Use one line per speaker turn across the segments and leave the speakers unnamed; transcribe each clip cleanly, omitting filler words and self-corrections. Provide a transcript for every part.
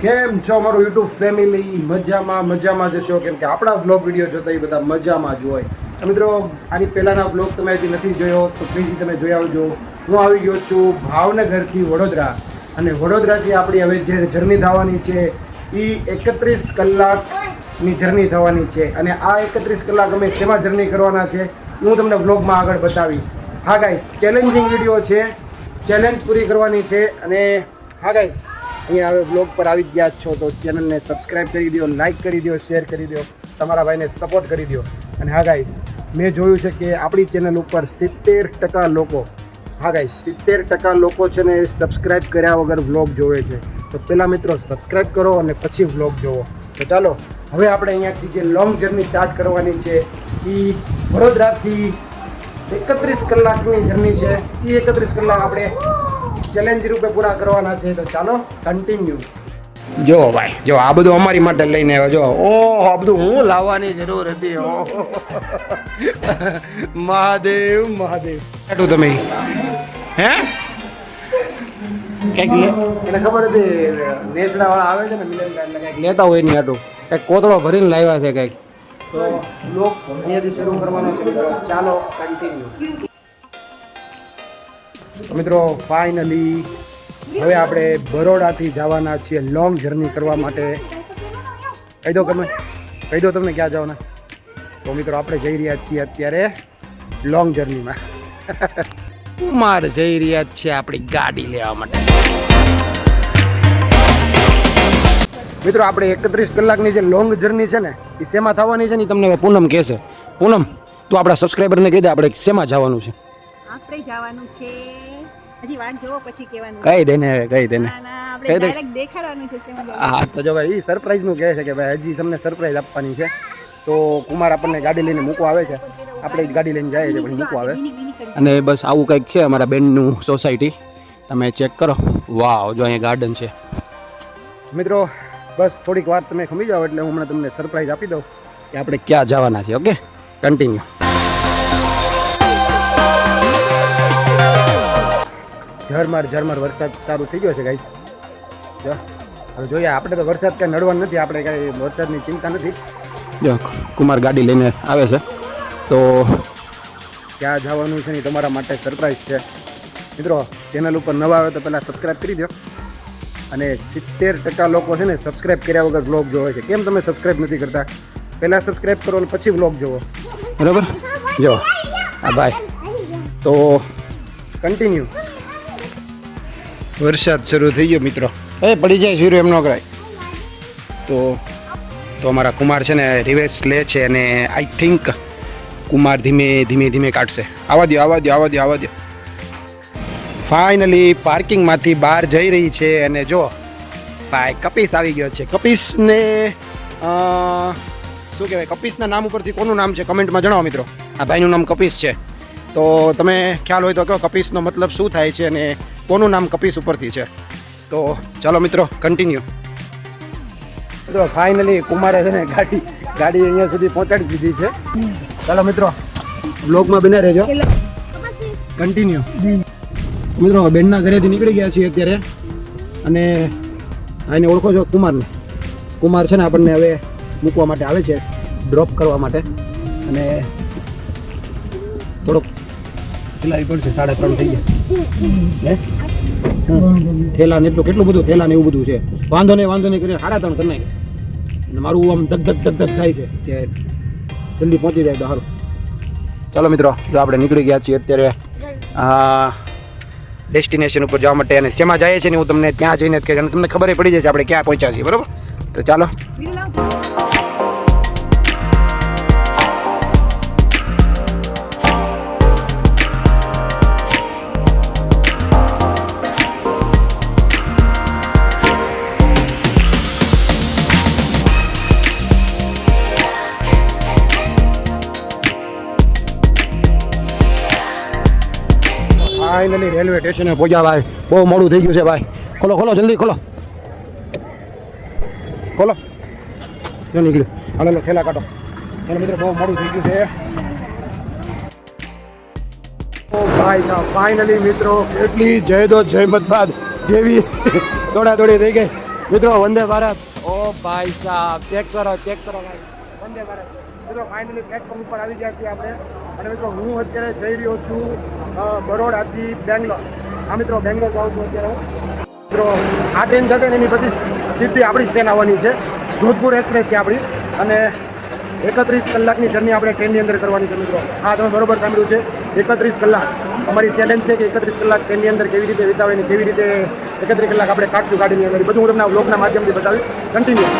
કેમ છો અમારું યુટ્યુબ ફેમિલી? મજામાં જશો, કેમ કે આપણા વ્લોગ વિડીયો જોતા એ બધા મજામાં જ હોય. તો મિત્રો, આની પહેલાંના વ્લોગ તમે હજી નથી જોયો તો પ્લીઝ તમે જોઈ આવજો. હું આવી ગયો છું ભાવનગરથી વડોદરા, અને વડોદરાથી આપણી હવે જે જર્ની થવાની છે એ 31 કલાકની જર્ની થવાની છે. અને આ 31 કલાક અમે શેમાં જર્ની કરવાના છે એ હું તમને વ્લોગમાં આગળ બતાવીશ. હા ગાઈસ, ચેલેન્જિંગ વિડીયો છે, ચેલેન્જ પૂરી કરવાની છે. અને હા ગાઈસ, અહીંયા હવે બ્લોગ પર આવી ગયા છો તો ચેનલને સબસ્ક્રાઈબ કરી દો, લાઇક કરી દો, શેર કરી દો, તમારા ભાઈને સપોર્ટ કરી દો. અને હા ગાઈસ, મેં જોયું છે કે આપણી ચેનલ ઉપર 70% લોકો, હા ગાઈસ 70% લોકો છે ને સબસ્ક્રાઈબ કર્યા વગર વ્લોગ જોવે છે. તો પહેલાં મિત્રો સબસ્ક્રાઈબ કરો અને પછી વ્લોગ જોવો. તો ચાલો હવે આપણે અહીંયાથી જે લોંગ જર્ની સ્ટાર્ટ કરવાની છે એ વડોદરાથી 31 કલાકની જર્ની છે. એ 31 કલાક આપણે ચેલેન્જ રૂપે પૂરા કરવાના છે. તો ચાલો કન્ટિન્યુ. જો ભાઈ, જો આ બધું અમારી માટે લઈને આવ્યો. જો ઓહો, આ બધું હું લાવવાની જરૂર હતી. ઓહો મહાદેવ મહાદેવ. એટલું તમે હે કંઈક એને ખબર હતી નેસડા વાળા આવે છે ને મિલનદાર, કંઈક લેતા હોય નહીં આટલું કંઈક કોતળો ભરીને લાવ્યા છે કંઈક. તો બ્લોગ અહીંયાથી શરૂ કરવાનો છે. ચાલો કન્ટિન્યુ. મિત્રો ફાઇનલી હવે આપણે બરોડાથી જવાના છીએ લોંગ જર્ની કરવા માટે. કહી દો તમને ક્યાં જવાના. તો મિત્રો આપણે જઈ રહ્યા છીએ અત્યારે લોંગ જર્નીમાં. કુમાર જઈ રહ્યા છે આપણી ગાડી લેવા માટે. મિત્રો આપણે 31 કલાકની જે લોંગ જર્ની છે ને એ શેમાં થવાની છે ને તમને પૂનમ કહેશે. પૂનમ, તું આપણા સબસ્ક્રાઈબરને કહી દે આપણે શેમાં જવાનું છે.
આપણે જવાનું છે, હજી વાત જોવો પછી કહેવાનું.
કહી દે ને
આપણે ડાયરેક્ટ દેખાડવાનું છે.
હા તો જો ભાઈ, એ સરપ્રાઈઝ નું કહે છે કે ભાઈ હજી તમને સરપ્રાઈઝ આપવાની છે. તો કુમાર આપણને ગાડી લઈને મૂકવા આવે છે, આપણે જ ગાડી લઈને જઈએ છીએ પણ મૂકવા આવે. અને બસ આવું કંઈક છે અમારા બેનનું સોસાયટી, તમે ચેક કરો. વાવ, જો અહીંયા ગાર્ડન છે. મિત્રો બસ થોડીક વાર તમે ખમી જાઓ એટલે હું હમણાં તમને સરપ્રાઈઝ આપી દઉં કે આપણે ક્યાં જવાના છે. Okay, continue. ઝરમર વરસાદ ચાલુ થઈ ગયો છે ગાઈસ. જો હવે જોઈએ, આપણે તો વરસાદ કાંઈ નડવાનું નથી, આપણે કાંઈ વરસાદની ચિંતા નથી. જો કુમાર ગાડી લઈને આવે છે. તો ક્યાં જવાનું છે ને તમારા માટે સરપ્રાઈઝ છે. મિત્રો ચેનલ ઉપર નવા આવે તો પહેલાં સબસ્ક્રાઈબ કરી દો. અને 70% લોકો છે ને સબસ્ક્રાઈબ કર્યા વગર વ્લોગ જોવે છે. કેમ તમે સબસ્ક્રાઈબ નથી કરતા? પહેલાં સબસ્ક્રાઈબ કરો અને પછી વ્લોગ જોવો, બરાબર? જો હા ભાઈ, તો કન્ટિન્યુ. વરસાદ શરૂ થઈ ગયો મિત્રો. પડી જાય શરૂ એમ ન કરાય. તો અમારા કુમાર છે ને રિવેસ લે છે અને આઈ થિંક કુમાર ધીમે કાઢશે. આવા દો. ફાઇનલી પાર્કિંગમાંથી બહાર જઈ રહી છે. અને જો ભાઈ, કપીસ આવી ગયો છે. કપીસને શું કહેવાય, કપીસના નામ ઉપરથી કોનું નામ છે કમેન્ટમાં જણાવો મિત્રો. આ ભાઈનું નામ કપીસ છે. તો તમે ખ્યાલ હોય તો કહો કપીસનો મતલબ શું થાય છે અને કોનું નામ કપીસ ઉપરથી છે. તો ચાલો મિત્રો કન્ટિન્યુ. મિત્રો ફાઇનલી કુમારે છે ને ગાડી અહીંયા સુધી પહોંચાડી દીધી છે. ચાલો મિત્રો બ્લોગમાં બને રહેજો, કન્ટિન્યુ. મિત્રો બેનના ઘરેથી નીકળી ગયા છીએ અત્યારે. અને આને ઓળખો છો કુમારને? કુમાર છે ને આપણને હવે મૂકવા માટે આવે છે, ડ્રોપ કરવા માટે. અને થોડોક થેલા પડશે, 3:30 થઈ ગયા. થેલા ને એટલું કેટલું બધું થેલા ને એવું બધું છે. વાંધો નહીં કરીને 3:30 કરી નાખે. અને મારું આમ ધક થાય છે કે જલ્દી પહોંચી જાય તો સારું. ચાલો મિત્રો, જો આપણે નીકળી ગયા છીએ અત્યારે ડેસ્ટિનેશન ઉપર જવા માટે. અને શેમાં જાય છે ને હું તમને ત્યાં જઈને જ કહીશ, અને તમને ખબર પડી જશે આપણે ક્યાં પહોંચ્યા છીએ, બરાબર? તો ચાલો. ફાઇનલી રેલવે સ્ટેશને પહોંચ્યા ભાઈ. બહુ મોડું થઈ ગયું છે ભાઈ. ખોલો જલ્દી ખોલો. જો નીકળ્યું. હાલો ઠેલા કાઢો. એને મિત્રો બહુ મોડું થઈ ગયું છે. ઓ ભાઈ સાહેબ, ફાઇનલી મિત્રો એટલી જયદો જયમત બાદ જેવી દોડાદોડી થઈ ગઈ. મિત્રો વંદે ભારત. ઓ ભાઈ સાહેબ ચેક કરો ભાઈ વંદે ભારત. મિત્રો ફાઇનલી પ્લેટફોર્મ ઉપર આવી ગયા છીએ આપણે. અને મિત્રો હું અત્યારે જઈ રહ્યો છું બરોડાથી બેંગ્લોર. હા મિત્રો બેંગ્લોર જાઉં છું અત્યારે. મિત્રો આ ટ્રેન જશે ને એની પછી સીધી આપણી ટ્રેન આવવાની છે. જોધપુર એક્સપ્રેસ છે આપણી. અને 31 કલાકની જર્ની આપણે ટ્રેનની અંદર કરવાની છે મિત્રો. હા તમે બરોબર સાંભળ્યું છે, 31 કલાક અમારી ચેલેન્જ છે કે 31 કલાક ટ્રેનની અંદર કેવી રીતે વિતાવે ને કેવી રીતે 31 કલાક આપણે કાઢશું ગાડીની અંદર. બધું હું તમને વ્લોગના માધ્યમથી બતાવીશ. કન્ટિન્યુ.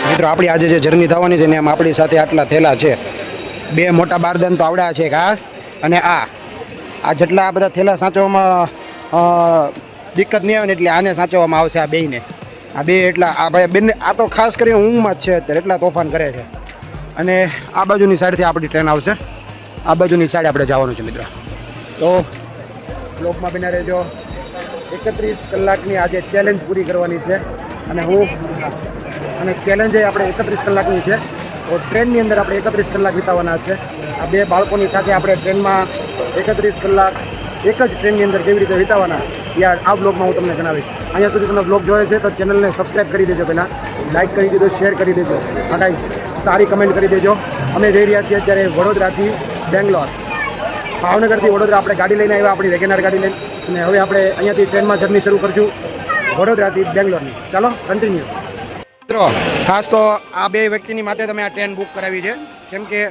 મિત્રો આપણી આજે જે જર્ની થવાની છે ને એમ આપણી સાથે આટલા થેલા છે. 2 મોટા બારદાન તો આવડ્યા છે કાર અને આ જેટલા આ બધા થેલા સાચવવામાં દિક્કત નહીં આવે ને એટલે આને સાચવવામાં આવશે આ બેયને. આ બે એટલા આ ભાઈ બંને આ તો ખાસ કરીને ઊંઘમાં જ છે અત્યારે, એટલા તોફાન કરે છે. અને આ બાજુની સાઈડથી આપણી ટ્રેન આવશે. આ બાજુની સાઈડ આપણે જવાનું છે મિત્રો. તો બ્લોકમાં બિના રહેજો. 31 કલાકની આજે ચેલેન્જ પૂરી કરવાની છે. અને ચેલેન્જ એ આપણે 31 કલાકની છે. તો ટ્રેનની અંદર આપણે 31 કલાક વિતાવવાના છે. આ બે બાળકોની સાથે આપણે ટ્રેનમાં 31 કલાક એક જ ટ્રેનની અંદર કેવી રીતે વિતાવવાના યાર આ બ્લોગમાં હું તમને જણાવીશ. અહીંયા સુધી તમે બ્લોગ જોયો છે તો ચેનલને સબસ્ક્રાઈબ કરી દેજો, પહેલાં લાઇક કરી દેજો, શેર કરી દેજો, હા સારી કમેન્ટ કરી દેજો. અમે જઈ રહ્યા છીએ અત્યારે વડોદરાથી બેંગ્લોર. ભાવનગરથી વડોદરા આપણે ગાડી લઈને આવ્યા, આપણી વેગેનાર ગાડી લઈને. અને હવે આપણે અહીંયાથી ટ્રેનમાં જર્ની શરૂ કરશું વડોદરાથી બેંગ્લોરની. ચાલો કન્ટિન્યુ. મિત્રો ખાસ તો આ બે વ્યક્તિની માટે તમે આ ટ્રેન બુક કરાવી છે, કેમ કે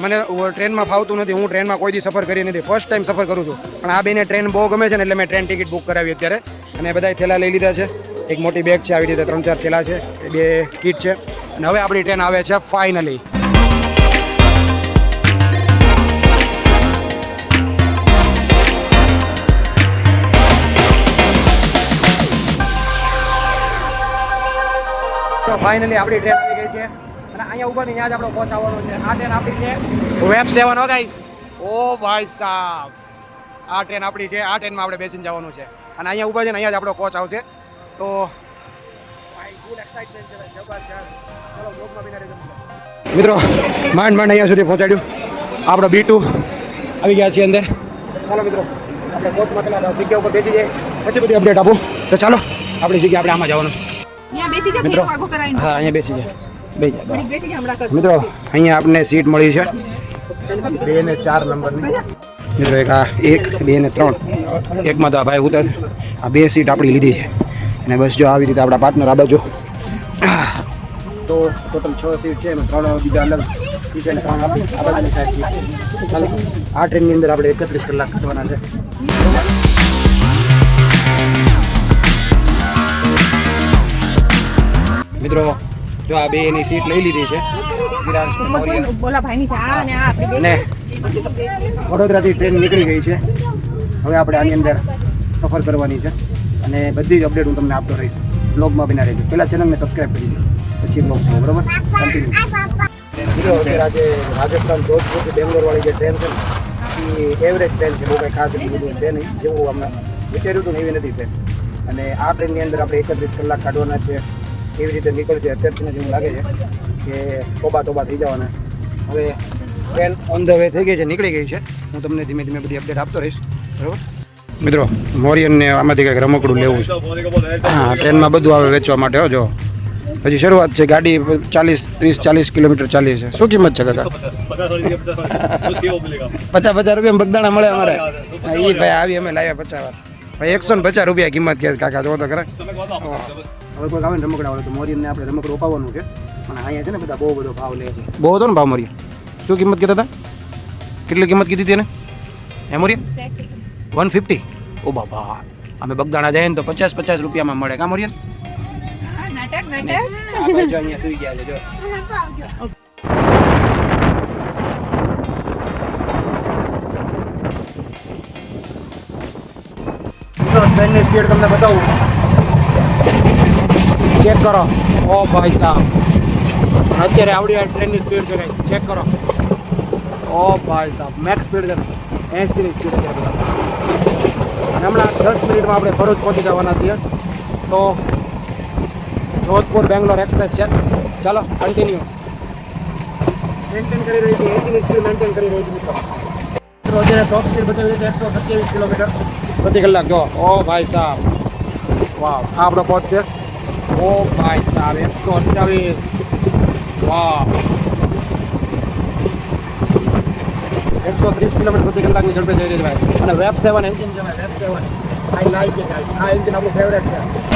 મને ટ્રેનમાં ફાવતું નથી. હું ટ્રેનમાં કોઈ દી સફર કરી નથી, ફર્સ્ટ ટાઈમ સફર કરું છું. પણ આ બેને ટ્રેન બહુ ગમે છે ને એટલે મેં ટ્રેન ટિકિટ બુક કરાવી અત્યારે. અને બધાય થેલા લઈ લીધા છે. એક મોટી બેગ છે, આવી રીતે 3-4 થેલા છે, 2 કીટ છે. અને હવે આપણી ટ્રેન આવે છે ફાઇનલી. તો ફાઇનલી આપણી ટ્રેન આવી ગઈ છે. અને અહીંયા ઉપર ને ત્યાં જ આપણો કોચ આવવાનો છે. આ ટ્રેન આપણી છે વેબ 7 હો ગાઈસ. ઓ ભાઈ સાહેબ આ ટ્રેન આપણી છે. આ ટ્રેનમાં આપણે બેસીને જવાનું છે. અને અહીંયા ઉપર છે ને અહીંયા જ આપણો કોચ આવશે. તો ભાઈ ફૂલ એક્સાઇટમેન્ટ છે ભાઈ, જબરજસ્ત. ચલો બ્લોગમાં બિના રહેજો મિત્રો. માંડ અહીંયા સુધી પહોંચાડ્યું. આપણો B2 આવી ગયા છીએ અંદર. ચાલો મિત્રો આપણે કોચમાં પેલા જગ્યા ઉપર બેસી જાય પછી બધી અપડેટ આપું. તો ચાલો આપણી જગ્યા આપણે આમાં જવાનું મિત્રો. હા અહીંયા બેસી જાય. મિત્રો અહીંયા આપણને સીટ મળી છે 2 ને 4 નંબરની. મિત્રો એક આ 1, 2 ને 3. એકમાં તો આ ભાઈ ઉતર. આ 2 સીટ આપણી લીધી છે. અને બસ જો આવી રીતે આપણા પાર્ટનર આ બાજુ. તો ટોટલ 6 સીટ છે એમાં 3 બીજા અલગ સીટ અને 3 આપણી આ બાજુની સાઈડ છે. ચાલો આ ટ્રેનની અંદર આપણે 31 કલાક કાઢવાના છે. મિત્રો જો આ બે એની સીટ લઈ લીધી છે. અને વડોદરાથી ટ્રેન નીકળી ગઈ છે. હવે આપણે આની અંદર સફર કરવાની છે. અને બધી જ અપડેટ હું તમને આપતો રહીશ. બ્લોગમાં બિના રહેજો. પહેલાં ચેનલને સબસ્ક્રાઈબ કરી દો પછી બ્લોગ જુઓ, બરાબર? કન્ટિન્યુ. મિત્રો અત્યારે આજે રાજસ્થાન જોધપુરથી બેંગ્લોર વાળી જે ટ્રેન છે ને એ એવરેજ ટ્રેન છે. બહુ કંઈ ખાસ એટલું બધું છે નહીં. જેવું હમણાં વિચાર્યું હતું ને એવી નથી ટ્રેન. અને આ ટ્રેનની અંદર આપણે 31 કલાક કાઢવાના છે. કેવી રીતે નીકળશે અત્યારથી જેવું લાગે છે કે તોબા થઈ જવાના. હવે ટ્રેન ઓન ધ વે થઈ ગઈ છે, નીકળી ગઈ છે. હું તમને ધીમે ધીમે બધી અપડેટ આપતો રહીશ, બરાબર? મિત્રો મોરિયનને આમાંથી કંઈક રમકડું લેવું છે. હા ટ્રેનમાં બધું આવે વેચવા માટે. હો જો હજી શરૂઆત છે. ગાડી 30-40 કિલોમીટર ચાલી છે. શું કિંમત છે કાકા? 50 રૂપિયા બગદાણા મળે અમારે. એ ભાઈ આવી અમે લાવ્યા 50 વાર. ભાઈ 150 રૂપિયા કિંમત કે કાકા જો તો ખરા. હવે કોઈ આવે ને રમકડા વાળો તો મોરિયનને આપણે રમકડું અપાવવાનું છે. અને અહીંયા છે ને બધા બહુ બધો ભાવ લે છે. બહુ હતો ને ભાવ મોરિયન? શું કિંમત કહેતા હતા? કેટલી કિંમત કીધી હતી એને હે મોરિયન? 150. ઓ બાબા અમે બગદાણા જઈએ ને તો 50 રૂપિયામાં મળે. કા મોરિયન? અહીંયા સુઈ ગયા છે જો. ટ્રેનની સ્પીડ તમને બતાવું. ચેક કરો. ઓ ભાઈ સાહેબ અત્યારે આવડી આ ટ્રેનની સ્પીડ છે ગાઈસ. ચેક કરો. ઓ ભાઈ સાહેબ મેક્સ સ્પીડ છે. 80ની સ્પીડ છે. અને હમણાં 10 મિનિટમાં આપણે ભરૂચ પહોંચી જવાના છીએ. તો જોધપુર બેંગ્લોર એક્સપ્રેસ છે. ચાલો કન્ટિન્યુ. મેન્ટેન કરી રહી છે 80ની સ્પીડ મેન્ટેન કરી રહી છે મિત્રો. મિત્રો અત્યારે ટોપ સ્પીડ બતાવી છે 127 કિલોમીટર પ્રતિ કલાક. જો ઓ ભાઈ સાહેબ, વાવ, આ આપણો પહોંચ છે. ઓ ભાઈ સાહેબ 128, વાવ, 130 કિલોમીટર પ્રતિ કલાકની ઝડપે જઈ રહી છે ભાઈ. અને વેબ 7 એન્જિન છે ભાઈ, વેબ 7. I like it. આ એન્જિન આપણું ફેવરેટ છે.